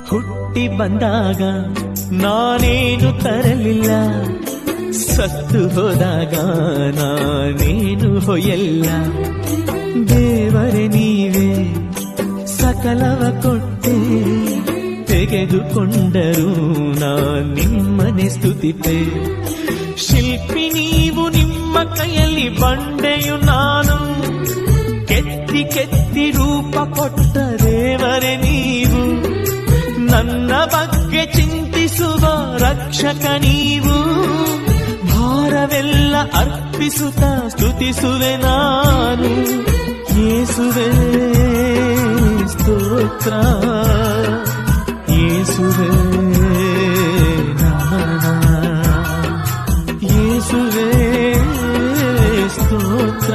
ಹುಟ್ಟಿ ಬಂದಾಗ ನಾನೇನು ತರಲಿಲ್ಲ, ಸತ್ತು ಹೋದಾಗ ನಾನೇನು ಹೊಯ್ಯಲ್ಲ. ದೇವರೇ ನೀವೇ ಸಕಲವ ಕೊಟ್ಟೆ, ತೆಗೆದುಕೊಂಡರೂ ನಿಮ್ಮನೆ ಸ್ತುತಿಪೆ. ಶಿಲ್ಪಿ ನೀವು, ನಿಮ್ಮ ಕೈಯಲ್ಲಿ ಬಂಡೆಯು ನಾನು, ಕೆತ್ತಿ ಕೆತ್ತಿ ರೂಪ ಕೊಟ್ಟ ದೇವರೇ ನೀವು. ನನ್ನ ಬಗ್ಗೆ ಚಿಂತಿಸುವ ರಕ್ಷಕ ನೀವು, ಭಾರವೆಲ್ಲ ಅರ್ಪಿಸುತ್ತ ಸ್ತುತಿಸುವೆ ನಾನು. ಯೇಸುವೇ ಸ್ತೋತ್ರ, ಯೇಸುವೇ ನಮನ, ಯೇಸುವೇ ಸ್ತೋತ್ರ.